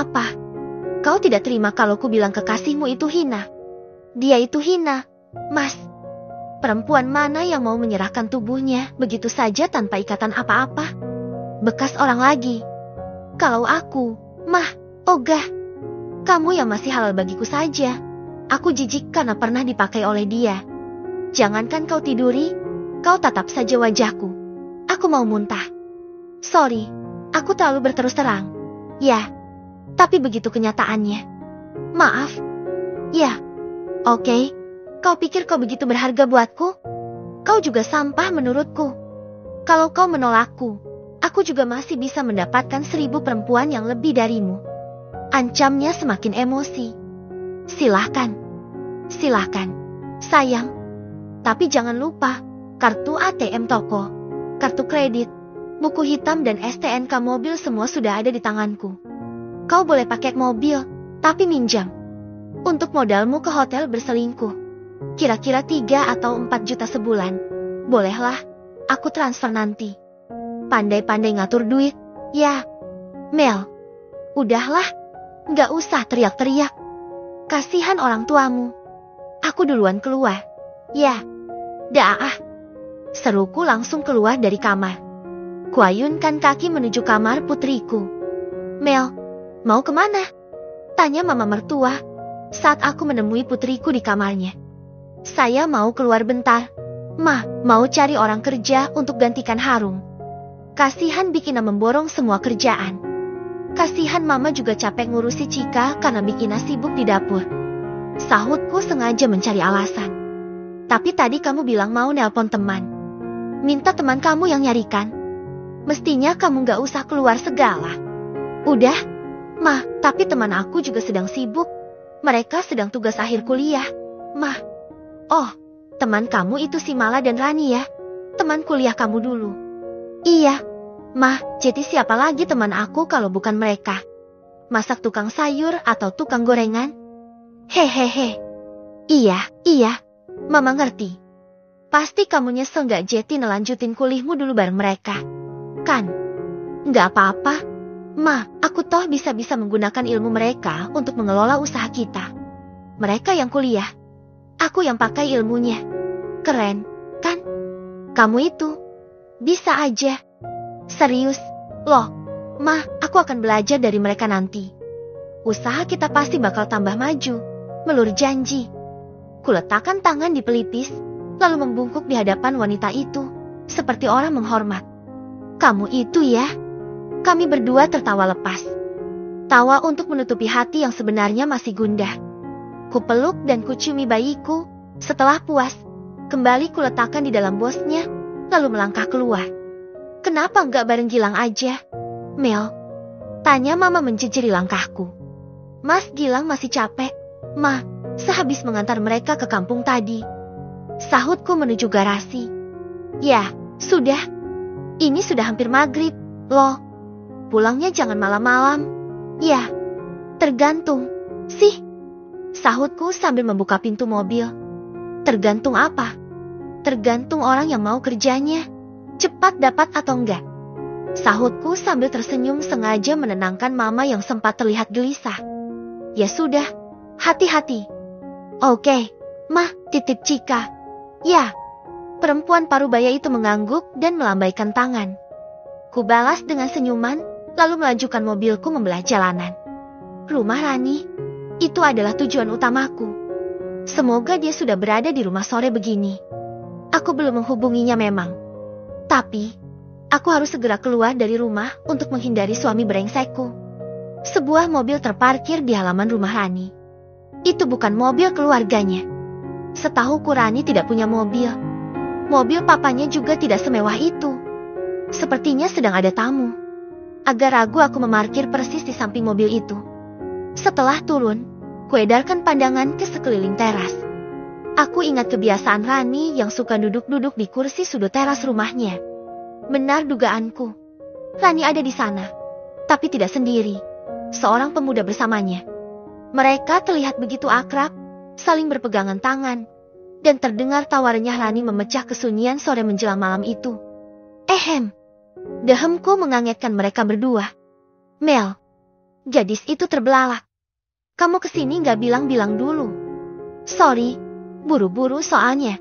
apa? Kau tidak terima kalau ku bilang kekasihmu itu hina? Dia itu hina, Mas. Perempuan mana yang mau menyerahkan tubuhnya begitu saja tanpa ikatan apa-apa? Bekas orang lagi. Kalau aku, Mah, ogah. Kamu yang masih halal bagiku saja. Aku jijik karena pernah dipakai oleh dia. Jangankan kau tiduri, kau tatap saja wajahku. Aku mau muntah. Sorry, aku terlalu berterus terang. Ya, tapi begitu kenyataannya. Maaf. Ya, oke. Kau pikir kau begitu berharga buatku? Kau juga sampah menurutku. Kalau kau menolakku, aku juga masih bisa mendapatkan 1000 perempuan yang lebih darimu. Ancamnya semakin emosi. Silahkan. Silahkan. Sayang. Tapi jangan lupa, kartu ATM toko, kartu kredit, buku hitam dan STNK mobil semua sudah ada di tanganku. Kau boleh pakai mobil, tapi minjam. Untuk modalmu ke hotel berselingkuh. Kira-kira 3 atau 4 juta sebulan. Bolehlah, aku transfer nanti. Pandai-pandai ngatur duit, ya. Mel, udahlah, gak usah teriak-teriak. Kasihan orang tuamu. Aku duluan keluar. Ya, dah. Seruku langsung keluar dari kamar. Kuayunkan kaki menuju kamar putriku. Mel, mau kemana? Tanya mama mertua saat aku menemui putriku di kamarnya. Saya mau keluar bentar. Ma, mau cari orang kerja untuk gantikan Harum. Kasihan Bikina memborong semua kerjaan. Kasihan mama juga capek ngurusi Cika karena Bikina sibuk di dapur. Sahutku sengaja mencari alasan. Tapi tadi kamu bilang mau nelpon teman. Minta teman kamu yang nyarikan. Mestinya kamu gak usah keluar segala. Udah, Ma, tapi teman aku juga sedang sibuk. Mereka sedang tugas akhir kuliah. Ma. Oh, teman kamu itu si Mala dan Rani ya? Teman kuliah kamu dulu. Iya, Mah, jadi siapa lagi teman aku kalau bukan mereka? Masak tukang sayur atau tukang gorengan? Hehehe. Iya, Mama ngerti. Pasti kamu nyesel gak Jeti nelanjutin kuliahmu dulu bareng mereka. Kan? Gak apa-apa. Ma, aku toh bisa-bisa menggunakan ilmu mereka untuk mengelola usaha kita. Mereka yang kuliah. Aku yang pakai ilmunya. Keren, kan? Kamu itu. Bisa aja. Serius. Loh, Ma, aku akan belajar dari mereka nanti. Usaha kita pasti bakal tambah maju. Melur janji. Kuletakkan tangan di pelipis, lalu membungkuk di hadapan wanita itu, seperti orang menghormat. Kamu itu ya? Kami berdua tertawa lepas. Tawa untuk menutupi hati yang sebenarnya masih gundah. Kupeluk dan kuciumi bayiku. Setelah puas, kembali kuletakkan di dalam bosnya, lalu melangkah keluar. Kenapa enggak bareng Gilang aja? Mel, tanya mama menjejeri langkahku. Mas Gilang masih capek, Ma, sehabis mengantar mereka ke kampung tadi. Sahutku menuju garasi. Ya, sudah. Ini sudah hampir maghrib, loh. Pulangnya jangan malam-malam. Ya, tergantung, sih. Sahutku sambil membuka pintu mobil. Tergantung apa? Tergantung orang yang mau kerjanya. Cepat dapat atau enggak? Sahutku sambil tersenyum sengaja menenangkan mama yang sempat terlihat gelisah. Ya sudah, hati-hati. Oke, Ma, titip Cika. Ya. Perempuan parubaya itu mengangguk dan melambaikan tangan. Kubalas dengan senyuman, lalu melanjutkan mobilku membelah jalanan. Rumah Rani. Itu adalah tujuan utamaku. Semoga dia sudah berada di rumah sore begini. Aku belum menghubunginya memang. Tapi, aku harus segera keluar dari rumah untuk menghindari suami brengsekku. Sebuah mobil terparkir di halaman rumah Rani. Itu bukan mobil keluarganya. Setahuku Rani tidak punya mobil. Mobil papanya juga tidak semewah itu. Sepertinya sedang ada tamu. Agak ragu aku memarkir persis di samping mobil itu. Setelah turun, kuedarkan pandangan ke sekeliling teras. Aku ingat kebiasaan Rani yang suka duduk-duduk di kursi sudut teras rumahnya. Benar dugaanku. Rani ada di sana, tapi tidak sendiri. Seorang pemuda bersamanya. Mereka terlihat begitu akrab, saling berpegangan tangan, dan terdengar tawa renyah Rani memecah kesunyian sore menjelang malam itu. Dehemku mengagetkan mereka berdua. Mel, Gadis itu terbelalak. Kamu kesini gak bilang-bilang dulu. Sorry, buru-buru soalnya.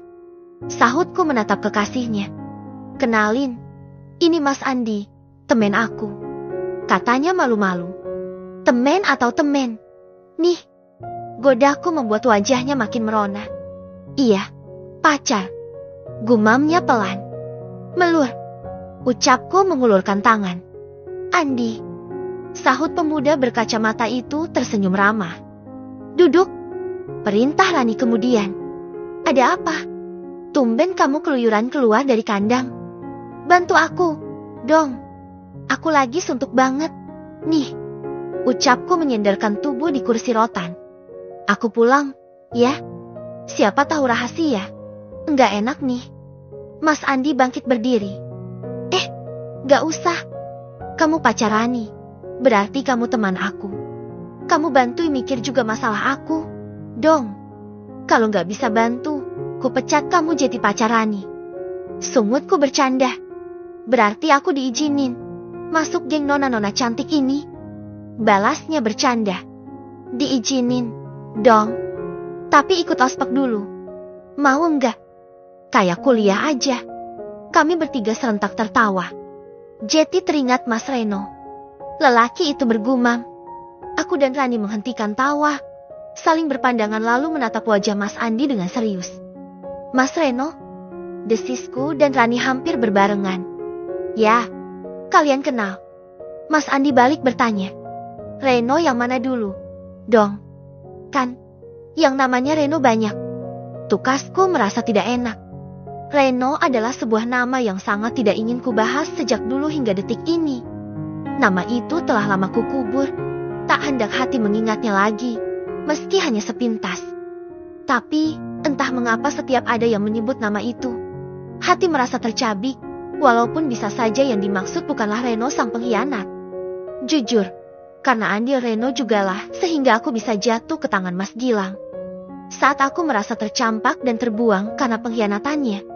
Sahutku menatap kekasihnya. Kenalin, ini Mas Andi, temen aku. Katanya malu-malu. Temen atau temen? Nih, godaku membuat wajahnya makin merona. Iya, pacar. Gumamnya pelan. Melur. Ucapku mengulurkan tangan. Andi. Sahut pemuda berkacamata itu tersenyum ramah. Duduk. Perintah Rani kemudian. Ada apa? Tumben kamu keluyuran keluar dari kandang. Bantu aku, dong. Aku lagi suntuk banget. Nih. Ucapku menyenderkan tubuh di kursi rotan. Aku pulang, ya. Siapa tahu rahasia. Enggak enak nih. Mas Andi bangkit berdiri. Gak usah. Kamu pacar Rani. Berarti kamu teman aku. Kamu bantu mikir juga masalah aku. Dong. Kalau gak bisa bantu, ku pecat kamu jadi pacar Rani. Sungutku bercanda. Berarti aku diizinin masuk geng nona-nona cantik ini. Balasnya bercanda. Diizinin, dong. Tapi ikut ospek dulu. Mau enggak? Kayak kuliah aja. Kami bertiga serentak tertawa. Jeti teringat Mas Reno. Lelaki itu bergumam. Aku dan Rani menghentikan tawa. Saling berpandangan lalu menatap wajah Mas Andi dengan serius. Mas Reno? Desisku dan Rani hampir berbarengan. Ya, kalian kenal. Mas Andi balik bertanya. Reno yang mana dulu? Dong. Kan, yang namanya Reno banyak. Tukasku merasa tidak enak. Reno adalah sebuah nama yang sangat tidak ingin kubahas sejak dulu hingga detik ini. Nama itu telah lama kukubur. Tak hendak hati mengingatnya lagi, meski hanya sepintas. Tapi, entah mengapa setiap ada yang menyebut nama itu, hati merasa tercabik, walaupun bisa saja yang dimaksud bukanlah Reno sang pengkhianat. Jujur, karena andil Reno jugalah sehingga aku bisa jatuh ke tangan Mas Gilang. Saat aku merasa tercampak dan terbuang karena pengkhianatannya,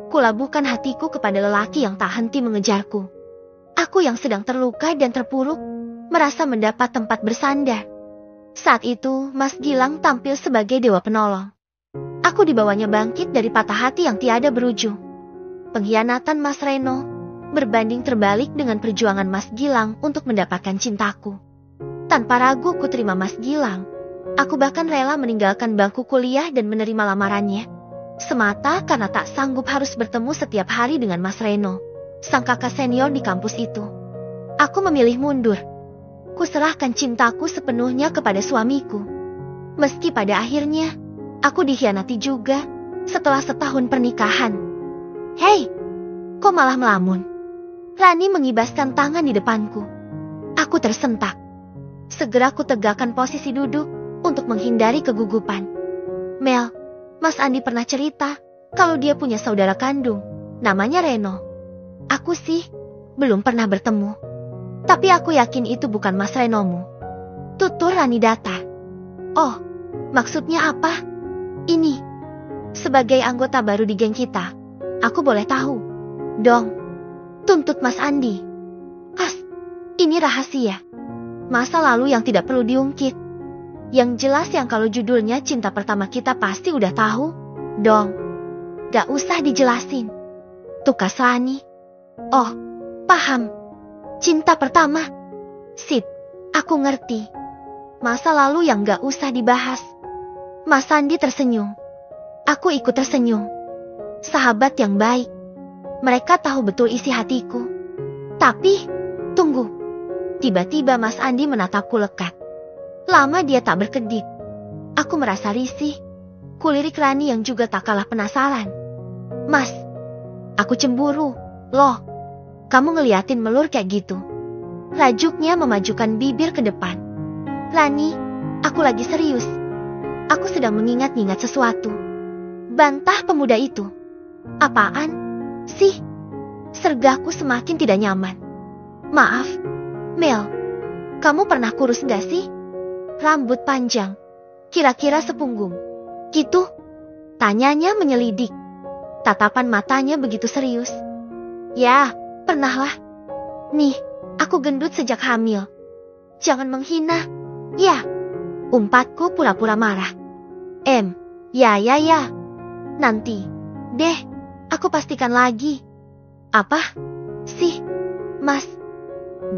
kulabuhkan hatiku kepada lelaki yang tak henti mengejarku. Aku yang sedang terluka dan terpuruk, merasa mendapat tempat bersandar. Saat itu, Mas Gilang tampil sebagai dewa penolong. Aku dibawanya bangkit dari patah hati yang tiada berujung. Pengkhianatan Mas Reno berbanding terbalik dengan perjuangan Mas Gilang untuk mendapatkan cintaku. Tanpa ragu ku terima Mas Gilang. Aku bahkan rela meninggalkan bangku kuliah dan menerima lamarannya. Semata karena tak sanggup harus bertemu setiap hari dengan Mas Reno, sang kakak senior di kampus itu. Aku memilih mundur. Kuserahkan cintaku sepenuhnya kepada suamiku. Meski pada akhirnya, aku dikhianati juga setelah setahun pernikahan. Hei, kok malah melamun? Rani mengibaskan tangan di depanku. Aku tersentak. Segera ku tegakkan posisi duduk untuk menghindari kegugupan. Mel, Mas Andi pernah cerita kalau dia punya saudara kandung, namanya Reno. Aku sih belum pernah bertemu. Tapi aku yakin itu bukan Mas Renomu. Tutur Rani Data. Oh, maksudnya apa? Ini, sebagai anggota baru di geng kita, aku boleh tahu? Dong, tuntut Mas Andi. Ini rahasia. Masa lalu yang tidak perlu diungkit. Yang jelas yang kalau judulnya cinta pertama kita pasti udah tahu, dong. Gak usah dijelasin. Tukas Rani. Oh, paham. Cinta pertama. Sip, aku ngerti. Masa lalu yang gak usah dibahas. Mas Andi tersenyum. Aku ikut tersenyum. Sahabat yang baik. Mereka tahu betul isi hatiku. Tapi, tunggu. Tiba-tiba Mas Andi menatapku lekat. Lama dia tak berkedip. Aku merasa risih. Kulirik Rani yang juga tak kalah penasaran. Mas, aku cemburu, loh. Kamu ngeliatin Melur kayak gitu. Rajuknya memajukan bibir ke depan. Rani, aku lagi serius. Aku sedang mengingat-ingat sesuatu. Bantah pemuda itu. Apaan sih? Sergahku semakin tidak nyaman. Maaf, Mel. Kamu pernah kurus gak sih? Rambut panjang, kira-kira sepunggung. Gitu? Tanyanya menyelidik. Tatapan matanya begitu serius. Ya, pernah lah. Nih, aku gendut sejak hamil. Jangan menghina. Ya, umpatku pura-pura marah. Ya. Nanti deh, aku pastikan lagi. Apa sih, Mas?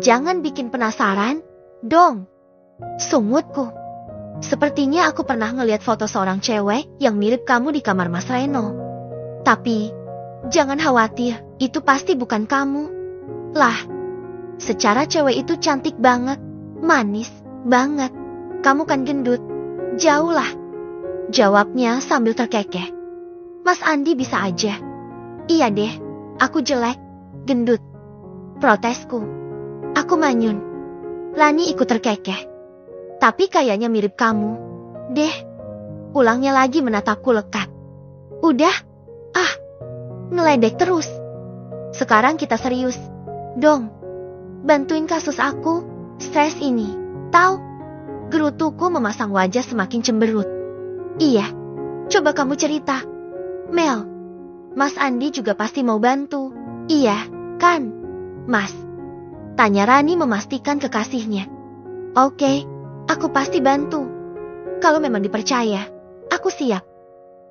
Jangan bikin penasaran dong. Sungutku. Sepertinya aku pernah ngeliat foto seorang cewek yang mirip kamu di kamar Mas Reno. Tapi, jangan khawatir, itu pasti bukan kamu. Lah, secara cewek itu cantik banget, manis banget. Kamu kan gendut. Jauh lah. Jawabnya sambil terkekeh. Mas Andi bisa aja. Iya deh, aku jelek, gendut. Protesku. Aku manyun. Lani ikut terkekeh. Tapi kayaknya mirip kamu deh. Ulangnya lagi menatapku lekat. Udah, ngeledek terus. Sekarang kita serius dong. Bantuin kasus aku, stres ini. Tahu? Gerutuku memasang wajah semakin cemberut. Iya, coba kamu cerita. Mel, Mas Andi juga pasti mau bantu. Iya, kan, Mas? Tanya Rani memastikan kekasihnya. Oke, aku pasti bantu. Kalau memang dipercaya, aku siap.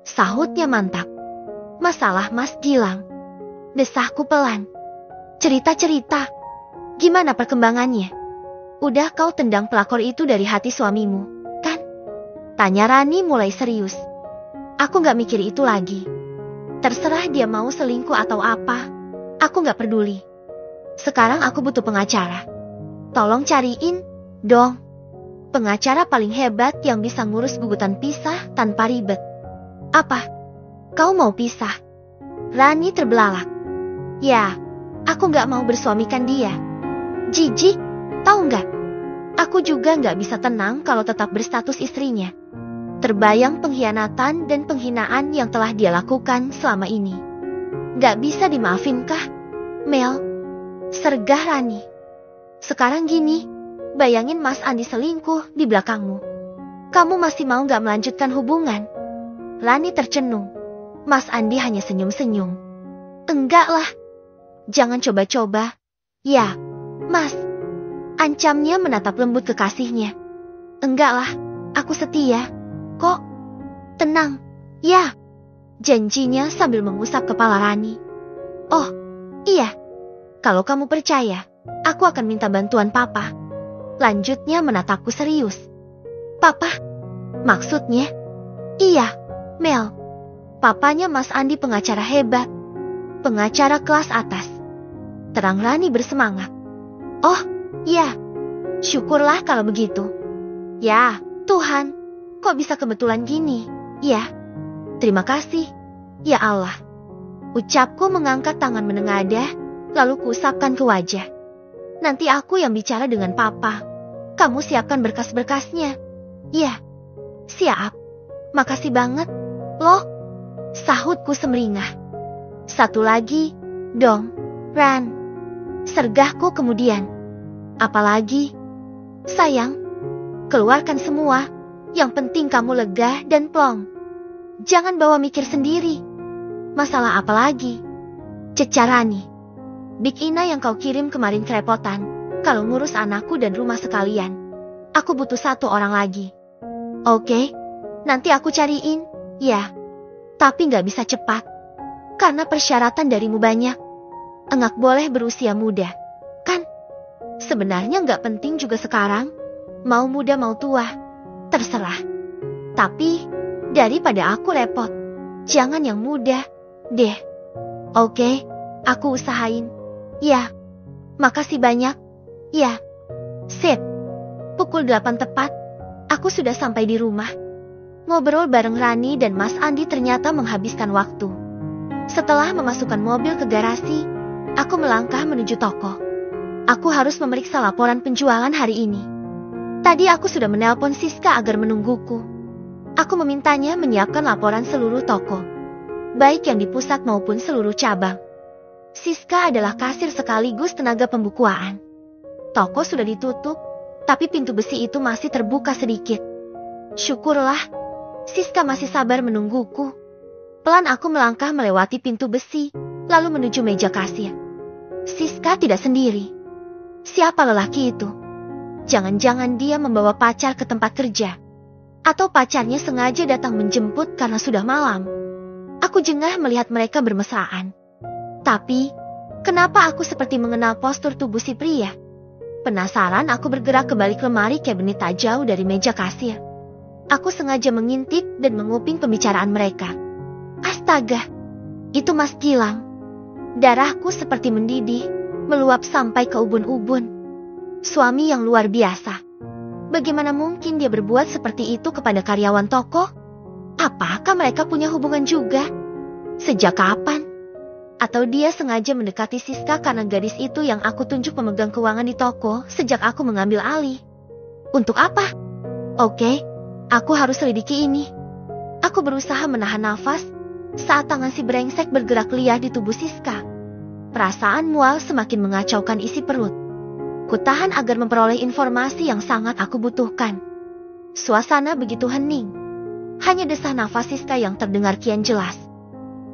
Sahutnya mantap. Masalah Mas Gilang. Desahku pelan. Cerita-cerita. Gimana perkembangannya? Udah kau tendang pelakor itu dari hati suamimu, kan? Tanya Rani mulai serius. Aku gak mikir itu lagi. Terserah dia mau selingkuh atau apa. Aku gak peduli. Sekarang aku butuh pengacara. Tolong cariin dong. Pengacara paling hebat yang bisa ngurus gugatan pisah tanpa ribet. Apa? Kau mau pisah? Rani terbelalak. Ya, aku gak mau bersuamikan dia. Jijik, tahu gak? Aku juga gak bisa tenang kalau tetap berstatus istrinya. Terbayang pengkhianatan dan penghinaan yang telah dia lakukan selama ini. Gak bisa dimaafin kah, Mel? Sergah Rani. Sekarang gini, bayangin Mas Andi selingkuh di belakangmu. Kamu masih mau gak melanjutkan hubungan? Rani tercenung. Mas Andi hanya senyum-senyum. Enggak lah. Jangan coba-coba. Ya, Mas. Ancamnya menatap lembut kekasihnya. Enggak lah, aku setia. Kok? Tenang. Ya. Janjinya sambil mengusap kepala Rani. Oh, iya. Kalau kamu percaya, aku akan minta bantuan Papa. Lanjutnya menatapku serius. Papa? Maksudnya? Iya, Mel. Papanya Mas Andi pengacara hebat. Pengacara kelas atas. Terang Rani bersemangat. Oh, ya. Syukurlah kalau begitu. Ya, Tuhan. Kok bisa kebetulan gini? Ya. Terima kasih. Ya Allah. Ucapku mengangkat tangan menengadah, lalu kuusapkan ke wajah. Nanti aku yang bicara dengan Papa. Kamu siapkan berkas-berkasnya. Ya. Siap. Makasih banget. Loh. Sahutku semeringah. Satu lagi, dong, Ran. Sergahku kemudian. Apalagi? Sayang, keluarkan semua. Yang penting kamu lega dan plong. Jangan bawa mikir sendiri. Masalah apa lagi? Cecar Rani. Big Ina yang kau kirim kemarin kerepotan. Kalau ngurus anakku dan rumah sekalian. Aku butuh satu orang lagi. Oke, nanti aku cariin. Ya. Tapi gak bisa cepat. Karena persyaratan darimu banyak. Engak boleh berusia muda. Kan? Sebenarnya gak penting juga sekarang. Mau muda mau tua. Terserah. Tapi, daripada aku repot. Jangan yang muda. Deh. Oke, aku usahain. Ya. Makasih banyak. Ya. Sip. Pukul 8 tepat. Aku sudah sampai di rumah. Ngobrol bareng Rani dan Mas Andi ternyata menghabiskan waktu. Setelah memasukkan mobil ke garasi, aku melangkah menuju toko. Aku harus memeriksa laporan penjualan hari ini. Tadi aku sudah menelpon Siska agar menungguku. Aku memintanya menyiapkan laporan seluruh toko, baik yang di pusat maupun seluruh cabang. Siska adalah kasir sekaligus tenaga pembukuan. Toko sudah ditutup, tapi pintu besi itu masih terbuka sedikit. Syukurlah. Siska masih sabar menungguku. Pelan aku melangkah melewati pintu besi, lalu menuju meja kasir. Siska tidak sendiri. Siapa lelaki itu? Jangan-jangan dia membawa pacar ke tempat kerja. Atau pacarnya sengaja datang menjemput karena sudah malam. Aku jengah melihat mereka bermesraan. Tapi, kenapa aku seperti mengenal postur tubuh si pria? Penasaran, aku bergerak ke balik lemari kabinet tak jauh dari meja kasir. Aku sengaja mengintip dan menguping pembicaraan mereka. Astaga, itu Mas Gilang. Darahku seperti mendidih, meluap sampai ke ubun-ubun. Suami yang luar biasa. Bagaimana mungkin dia berbuat seperti itu kepada karyawan toko? Apakah mereka punya hubungan juga? Sejak kapan? Atau dia sengaja mendekati Siska karena gadis itu yang aku tunjuk pemegang keuangan di toko sejak aku mengambil alih? Untuk apa? Oke, aku harus selidiki ini. Aku berusaha menahan nafas saat tangan si brengsek bergerak liar di tubuh Siska. Perasaan mual semakin mengacaukan isi perut. Kutahan agar memperoleh informasi yang sangat aku butuhkan. Suasana begitu hening. Hanya desah nafas Siska yang terdengar kian jelas.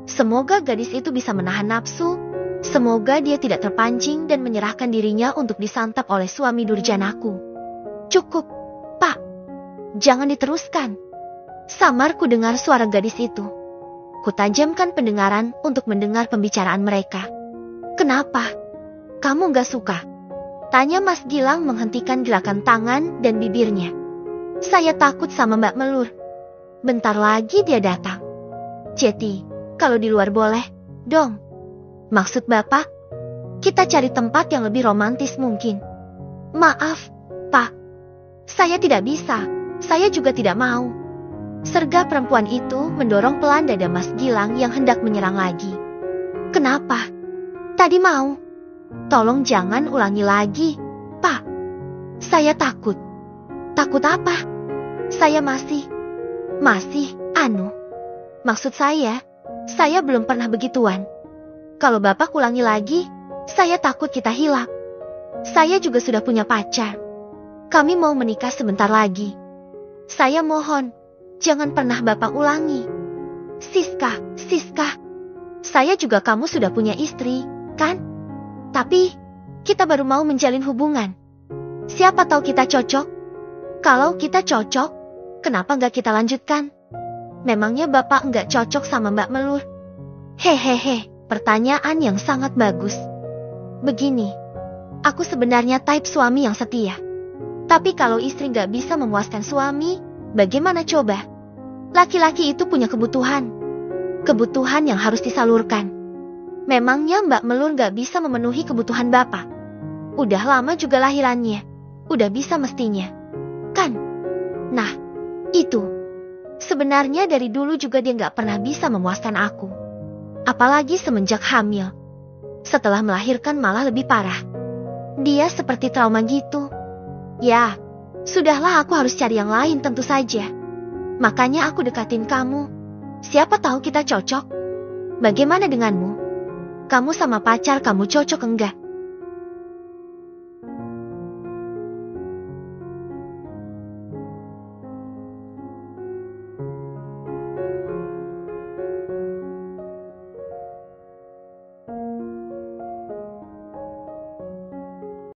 Semoga gadis itu bisa menahan nafsu. Semoga dia tidak terpancing dan menyerahkan dirinya untuk disantap oleh suami durjanaku. Cukup, Pak. Jangan diteruskan. Samar ku dengar suara gadis itu. Kutajamkan pendengaran untuk mendengar pembicaraan mereka. Kenapa? Kamu gak suka? Tanya Mas Gilang menghentikan gerakan tangan dan bibirnya. Saya takut sama Mbak Melur. Bentar lagi dia datang. Jeti, kalau di luar boleh, dong. Maksud Bapak? Kita cari tempat yang lebih romantis mungkin. Maaf, Pak. Saya tidak bisa. Saya juga tidak mau. Serga perempuan itu mendorong pelan dada Mas Gilang yang hendak menyerang lagi. Kenapa? Tadi mau. Tolong jangan ulangi lagi, Pak. Saya takut. Takut apa? Saya masih, Maksud saya belum pernah begituan. Kalau Bapak ulangi lagi, saya takut kita hilap. Saya juga sudah punya pacar. Kami mau menikah sebentar lagi. Saya mohon, jangan pernah Bapak ulangi. Siska. Saya juga kamu sudah punya istri, kan? Tapi, kita baru mau menjalin hubungan. Siapa tahu kita cocok? Kalau kita cocok, kenapa nggak kita lanjutkan? Memangnya Bapak nggak cocok sama Mbak Melur? Hehehe, pertanyaan yang sangat bagus. Begini, aku sebenarnya type suami yang setia. Tapi kalau istri nggak bisa memuaskan suami, bagaimana coba? Laki-laki itu punya kebutuhan. Kebutuhan yang harus disalurkan. Memangnya Mbak Melur gak bisa memenuhi kebutuhan Bapak? Udah lama juga lahirannya. Udah bisa mestinya. Kan? Nah, itu. Sebenarnya dari dulu juga dia gak pernah bisa memuaskan aku. Apalagi semenjak hamil. Setelah melahirkan malah lebih parah. Dia seperti trauma gitu. Ya, sudahlah aku harus cari yang lain tentu saja. Makanya aku dekatin kamu. Siapa tahu kita cocok. Bagaimana denganmu? Kamu sama pacar kamu cocok enggak?